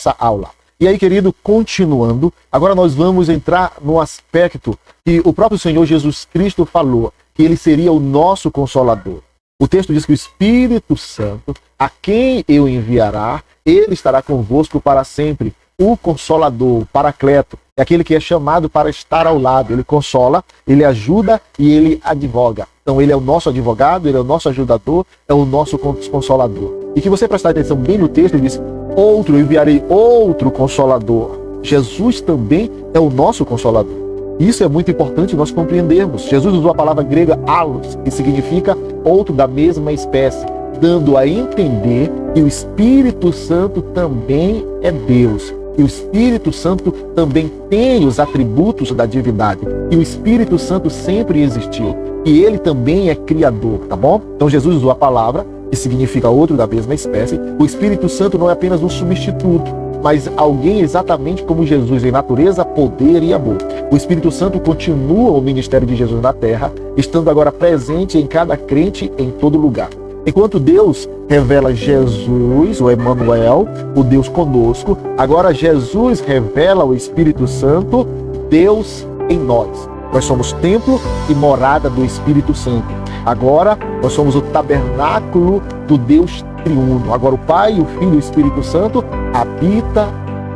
essa aula. E aí, querido, continuando, agora nós vamos entrar no aspecto que o próprio Senhor Jesus Cristo falou, que ele seria o nosso Consolador. O texto diz que o Espírito Santo, a quem eu enviará, ele estará convosco para sempre. O Consolador, o Paracleto, é aquele que é chamado para estar ao lado. Ele consola, ele ajuda e ele advoga. Então ele é o nosso advogado, ele é o nosso ajudador, é o nosso Consolador. E que você prestar atenção bem no texto, ele diz, eu enviarei outro Consolador. Jesus também é o nosso Consolador. Isso é muito importante nós compreendermos. Jesus usou a palavra grega allos, que significa outro da mesma espécie, dando a entender que o Espírito Santo também é Deus. E o Espírito Santo também tem os atributos da divindade. E o Espírito Santo sempre existiu. E ele também é criador, tá bom? Então Jesus usou a palavra, que significa outro da mesma espécie. O Espírito Santo não é apenas um substituto, mas alguém exatamente como Jesus em natureza, poder e amor. O Espírito Santo continua o ministério de Jesus na terra, estando agora presente em cada crente em todo lugar. Enquanto Deus revela Jesus, o Emmanuel, o Deus conosco, agora Jesus revela o Espírito Santo, Deus em nós. Nós somos templo e morada do Espírito Santo. Agora nós somos o tabernáculo do Deus triuno. Agora o Pai, o Filho e o Espírito Santo habitam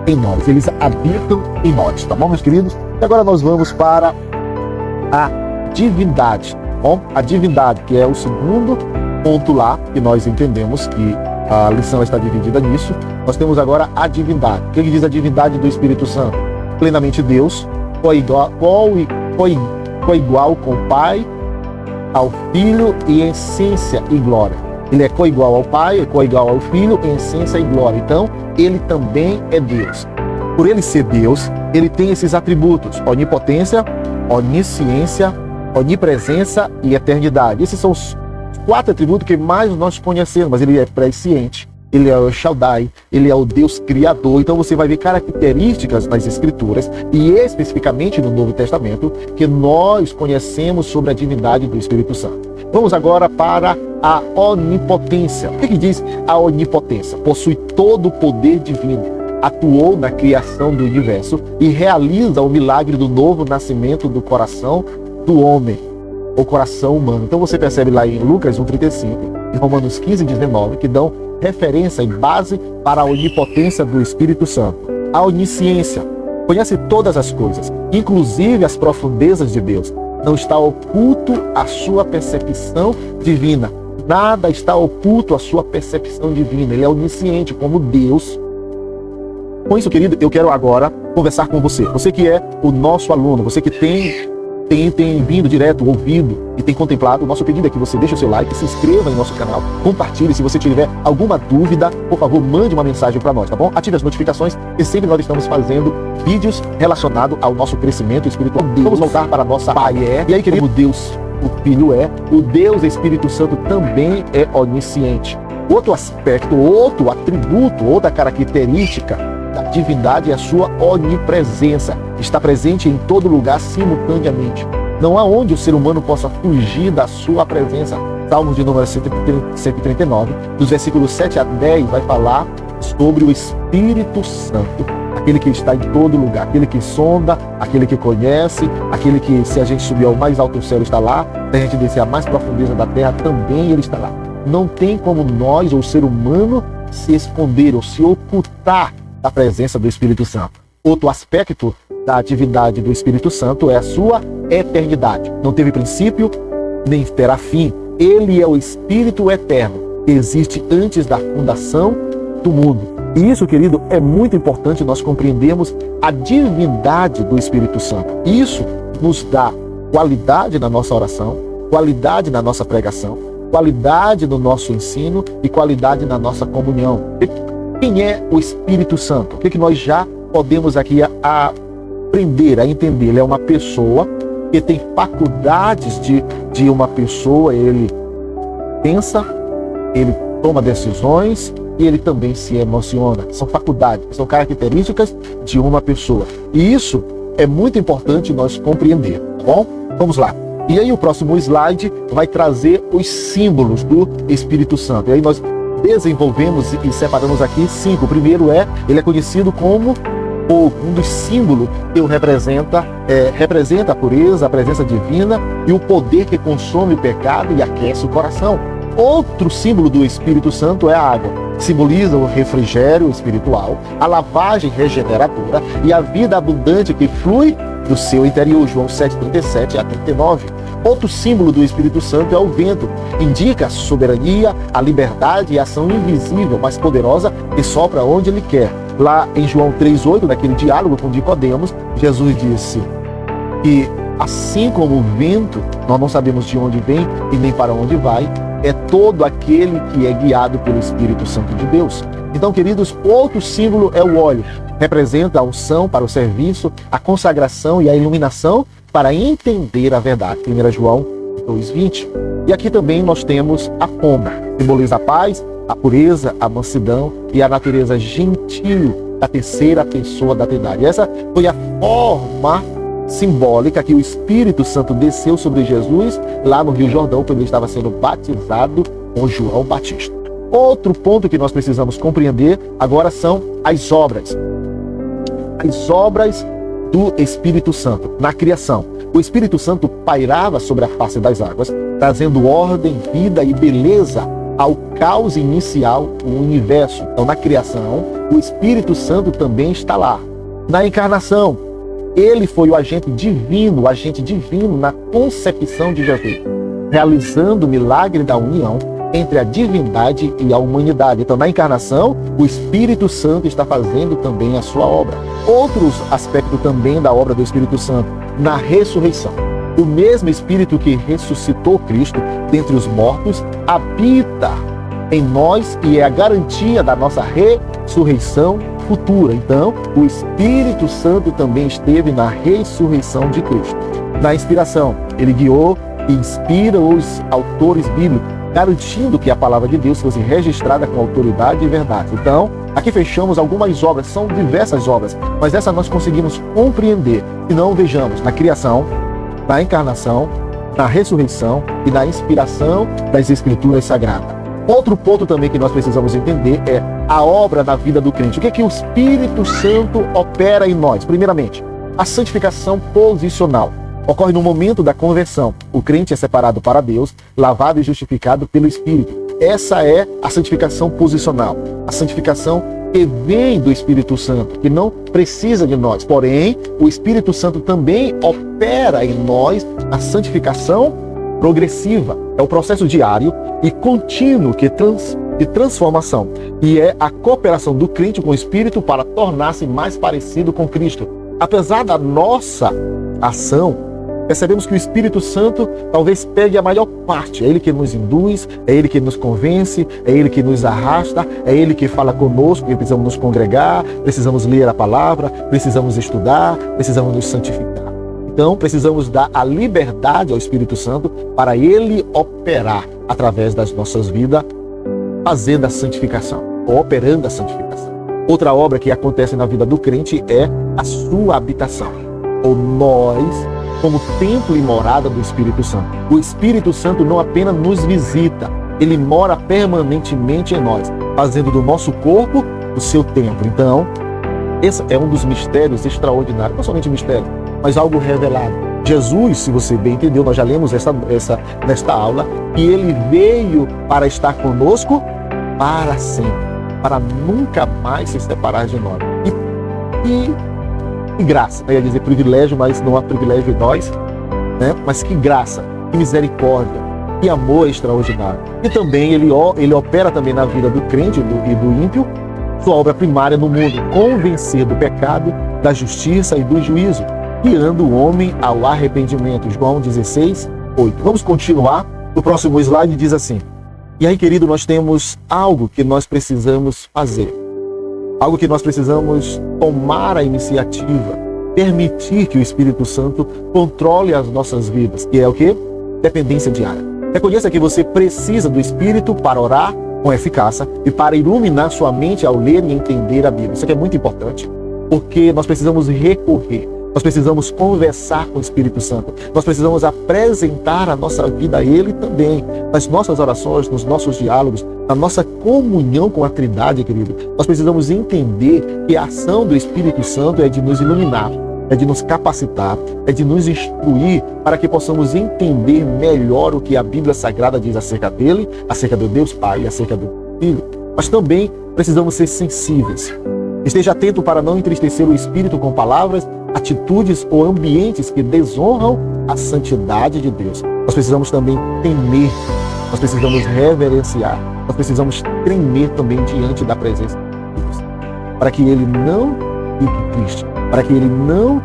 em nós. Eles habitam em nós, tá bom, meus queridos? E agora nós vamos para a divindade. Bom, a divindade, que é o segundo ponto lá, que nós entendemos que a lição está dividida nisso. Nós temos agora a divindade. O que diz a divindade do Espírito Santo? Plenamente Deus, coigual com o Pai, ao Filho e em essência e glória. Ele é coigual ao Pai, é coigual ao Filho em essência e glória. Então, ele também é Deus. Por ele ser Deus, ele tem esses atributos: onipotência, onisciência, onipresença e eternidade. Esses são os 4 atributos que mais nós conhecemos, mas ele é presciente, ele é o Shaddai, ele é o Deus Criador. Então você vai ver características nas Escrituras, e especificamente no Novo Testamento, que nós conhecemos sobre a divindade do Espírito Santo. Vamos agora para a onipotência. O que diz a onipotência? Possui todo o poder divino, atuou na criação do universo e realiza o milagre do novo nascimento do coração do homem, o coração humano. Então você percebe lá em Lucas 1,35 e Romanos 15,19 que dão referência e base para a onipotência do Espírito Santo. A onisciência: conhece todas as coisas, inclusive as profundezas de Deus. Não está oculto à sua percepção divina. Nada está oculto à sua percepção divina. Ele é onisciente como Deus. Com isso, querido, eu quero agora conversar com você. Você que é o nosso aluno, você que tem vindo direto, ouvido e tem contemplado, o nosso pedido é que você deixe o seu like, se inscreva em nosso canal, compartilhe. Se você tiver alguma dúvida, por favor, mande uma mensagem para nós, tá bom? Ative as notificações, e sempre nós estamos fazendo vídeos relacionados ao nosso crescimento espiritual. Vamos voltar para a nossa Pai é. E aí, querido, Deus, o Filho é, o Deus Espírito Santo também é onisciente. Outro aspecto, outro atributo, outra característica da divindade é a sua onipresença. Está presente em todo lugar simultaneamente. Não há onde o ser humano possa fugir da sua presença. Salmos de número 139, dos versículos 7 a 10, vai falar sobre o Espírito Santo, aquele que está em todo lugar, aquele que sonda, aquele que conhece, aquele que, se a gente subir ao mais alto do céu, está lá, se a gente descer à mais profundeza da terra, também ele está lá. Não tem como nós, ou o ser humano, se esconder ou se ocultar da presença do Espírito Santo. Outro aspecto da divindade do Espírito Santo é a sua eternidade. Não teve princípio, nem terá fim. Ele é o Espírito eterno, que existe antes da fundação do mundo. E isso, querido, é muito importante nós compreendermos a divindade do Espírito Santo. Isso nos dá qualidade na nossa oração, qualidade na nossa pregação, qualidade no nosso ensino e qualidade na nossa comunhão. Quem é o Espírito Santo? O que nós já podemos aqui aprender a entender? Ele é uma pessoa que tem faculdades de uma pessoa. Ele pensa, ele toma decisões e ele também se emociona. São faculdades, são características de uma pessoa. E isso é muito importante nós compreender, tá bom? Vamos lá. E aí o próximo slide vai trazer os símbolos do Espírito Santo. E aí nós desenvolvemos e separamos aqui 5. O primeiro ele é conhecido como fogo, um dos símbolos que o representa a pureza, a presença divina e o poder que consome o pecado e aquece o coração. Outro símbolo do Espírito Santo é a água. Simboliza o refrigério espiritual, a lavagem regeneradora e a vida abundante que flui do seu interior. João 7:37 a 39. Outro símbolo do Espírito Santo é o vento. Indica a soberania, a liberdade e a ação invisível, mas poderosa, que sopra onde ele quer. Lá em João 3:8, naquele diálogo com Nicodemos, Jesus disse que assim como o vento, nós não sabemos de onde vem e nem para onde vai, é todo aquele que é guiado pelo Espírito Santo de Deus. Então, queridos, outro símbolo é o óleo. Representa a unção para o serviço, a consagração e a iluminação para entender a verdade. 1 João 2:20. E aqui também nós temos a pomba. Simboliza a paz, a pureza, a mansidão e a natureza gentil da terceira pessoa da Trindade. Essa foi a forma simbólica que o Espírito Santo desceu sobre Jesus lá no Rio Jordão, quando ele estava sendo batizado com João Batista. Outro ponto que nós precisamos compreender agora são as obras. As obras do Espírito Santo na criação. O Espírito Santo pairava sobre a face das águas, trazendo ordem, vida e beleza ao caos inicial do universo. Então, na criação, o Espírito Santo também está lá. Na encarnação, ele foi o agente divino na concepção de Jesus, realizando o milagre da união entre a divindade e a humanidade. Então, na encarnação, o Espírito Santo está fazendo também a sua obra. Outros aspectos também da obra do Espírito Santo, na ressurreição. O mesmo Espírito que ressuscitou Cristo dentre os mortos habita em nós e é a garantia da nossa ressurreição futura. Então, o Espírito Santo também esteve na ressurreição de Cristo. Na inspiração, ele guiou e inspira os autores bíblicos, garantindo que a palavra de Deus fosse registrada com autoridade e verdade. Então, aqui fechamos algumas obras, são diversas obras, mas essa nós conseguimos compreender. Se não, vejamos na criação, na encarnação, na ressurreição e na inspiração das Escrituras Sagradas. Outro ponto também que nós precisamos entender é a obra na vida do crente. O que é que o Espírito Santo opera em nós? Primeiramente, a santificação posicional. Ocorre no momento da conversão. O crente é separado para Deus, lavado e justificado pelo Espírito. Essa é a santificação posicional. A santificação que vem do Espírito Santo, que não precisa de nós. Porém, o Espírito Santo também opera em nós a santificação progressiva. É o processo diário e contínuo de transformação. E é a cooperação do crente com o Espírito para tornar-se mais parecido com Cristo. Apesar da nossa ação, percebemos que o Espírito Santo talvez pegue a maior parte. É Ele que nos induz, é Ele que nos convence, é Ele que nos arrasta, é Ele que fala conosco, que precisamos nos congregar, precisamos ler a palavra, precisamos estudar, precisamos nos santificar. Então, precisamos dar a liberdade ao Espírito Santo para Ele operar através das nossas vidas, fazendo a santificação, operando a santificação. Outra obra que acontece na vida do crente é a sua habitação, ou nós, como templo e morada do Espírito Santo. O Espírito Santo não apenas nos visita, ele mora permanentemente em nós, fazendo do nosso corpo o seu templo. Então, esse é um dos mistérios extraordinários, não somente mistério, mas algo revelado. Jesus, se você bem entendeu, nós já lemos nesta aula, que ele veio para estar conosco para sempre, para nunca mais se separar de nós. Que graça, eu ia dizer privilégio, mas não há privilégio em nós, né? Mas que graça, que misericórdia, que amor extraordinário. E também ele opera também na vida do crente e do ímpio, sua obra primária no mundo, convencer do pecado, da justiça e do juízo, guiando o homem ao arrependimento. João 16:8. Vamos continuar. O próximo slide diz assim: e aí, querido, nós temos algo que nós precisamos fazer. Algo que nós precisamos tomar a iniciativa, permitir que o Espírito Santo controle as nossas vidas, que é o quê? Dependência diária. Reconheça que você precisa do Espírito para orar com eficácia e para iluminar sua mente ao ler e entender a Bíblia. Isso aqui é muito importante, porque nós precisamos recorrer Nós precisamos conversar com o Espírito Santo. Nós precisamos apresentar a nossa vida a Ele também. Nas nossas orações, nos nossos diálogos, na nossa comunhão com a Trindade, querido. Nós precisamos entender que a ação do Espírito Santo é de nos iluminar, é de nos capacitar, é de nos instruir para que possamos entender melhor o que a Bíblia Sagrada diz acerca dele, acerca do Deus Pai e acerca do Filho. Mas também precisamos ser sensíveis. Esteja atento para não entristecer o Espírito com palavras, atitudes ou ambientes que desonram a santidade de Deus. Nós precisamos também temer, nós precisamos reverenciar, nós precisamos tremer também diante da presença de Deus, para que Ele não fique triste, para que Ele não,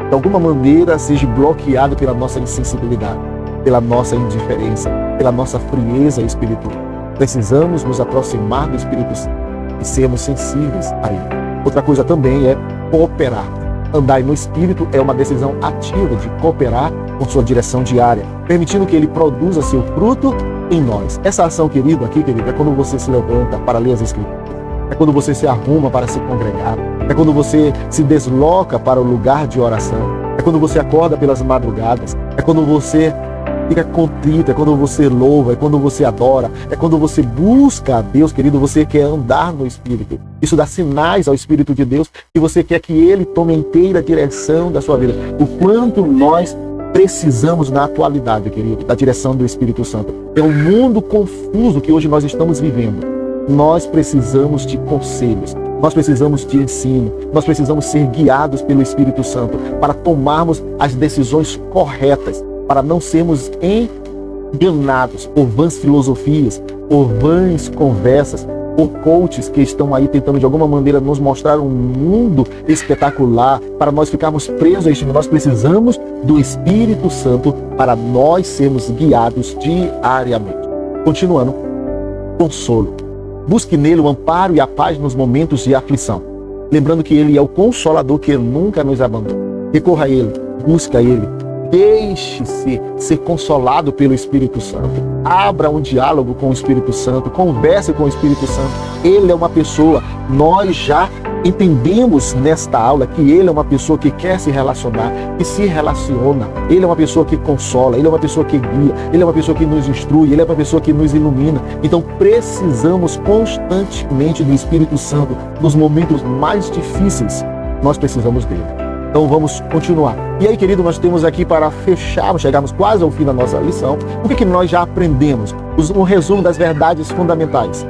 de alguma maneira, seja bloqueado pela nossa insensibilidade, pela nossa indiferença, pela nossa frieza espiritual. Precisamos nos aproximar do Espírito Santo e sermos sensíveis a Ele. Outra coisa também é cooperar. Andar no Espírito é uma decisão ativa de cooperar com sua direção diária, permitindo que Ele produza seu fruto em nós. Essa ação, querido, é quando você se levanta para ler as Escrituras, é quando você se arruma para se congregar, é quando você se desloca para o lugar de oração, é quando você acorda pelas madrugadas, é quando você fica contrito, é quando você louva, é quando você adora, é quando você busca a Deus, querido. Você quer andar no Espírito. Isso dá sinais ao Espírito de Deus que você quer que Ele tome a inteira direção da sua vida. O quanto nós precisamos na atualidade, querido, da direção do Espírito Santo. É um mundo confuso que hoje nós estamos vivendo. Nós precisamos de conselhos, nós precisamos de ensino, nós precisamos ser guiados pelo Espírito Santo para tomarmos as decisões corretas, para não sermos enganados por vãs filosofias, por vãs conversas, por coaches que estão aí tentando de alguma maneira nos mostrar um mundo espetacular, para nós ficarmos presos a isso. Nós precisamos do Espírito Santo para nós sermos guiados diariamente. Continuando, consolo. Busque nele o amparo e a paz nos momentos de aflição, lembrando que Ele é o Consolador que nunca nos abandona. Recorra a Ele, busque a Ele, deixe-se ser consolado pelo Espírito Santo. Abra um diálogo com o Espírito Santo, converse com o Espírito Santo. Ele é uma pessoa, nós já entendemos nesta aula que Ele é uma pessoa que quer se relacionar, que se relaciona. Ele é uma pessoa que consola, Ele é uma pessoa que guia, Ele é uma pessoa que nos instrui, Ele é uma pessoa que nos ilumina. Então precisamos constantemente do Espírito Santo. Nos momentos mais difíceis, nós precisamos dele. Então vamos continuar. E aí, querido, nós temos aqui para fechar, chegamos quase ao fim da nossa lição. O que nós já aprendemos? Um resumo das verdades fundamentais.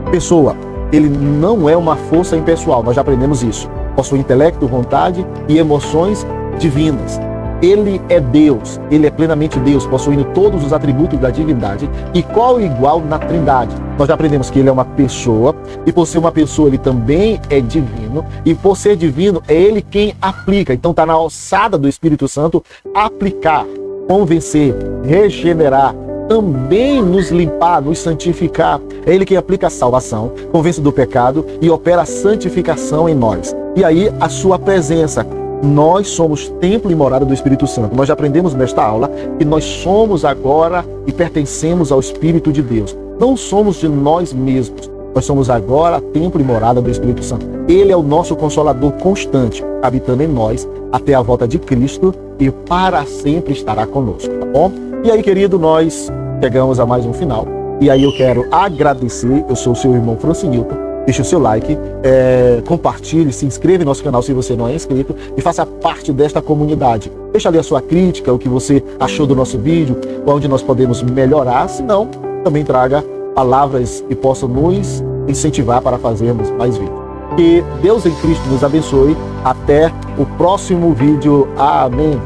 Pessoa, ele não é uma força impessoal, nós já aprendemos isso. Possui intelecto, vontade e emoções divinas. Ele é Deus, Ele é plenamente Deus, possuindo todos os atributos da divindade e qual igual na Trindade. Nós já aprendemos que Ele é uma pessoa e por ser uma pessoa Ele também é divino e por ser divino é Ele quem aplica. Então está na alçada do Espírito Santo aplicar, convencer, regenerar, também nos limpar, nos santificar. É Ele quem aplica a salvação, convence do pecado e opera a santificação em nós. E aí a sua presença. Nós somos templo e morada do Espírito Santo. Nós já aprendemos nesta aula que nós somos agora e pertencemos ao Espírito de Deus. Não somos de nós mesmos. Nós somos agora templo e morada do Espírito Santo. Ele é o nosso Consolador constante, habitando em nós até a volta de Cristo e para sempre estará conosco, tá bom? E aí, querido, nós chegamos a mais um final. E aí eu quero agradecer, eu sou o seu irmão Francinilton. Deixe o seu like, compartilhe, se inscreva no nosso canal se você não é inscrito e faça parte desta comunidade. Deixa ali a sua crítica, o que você achou do nosso vídeo, onde nós podemos melhorar, se não, também traga palavras que possam nos incentivar para fazermos mais vídeos. Que Deus em Cristo nos abençoe. Até o próximo vídeo. Amém.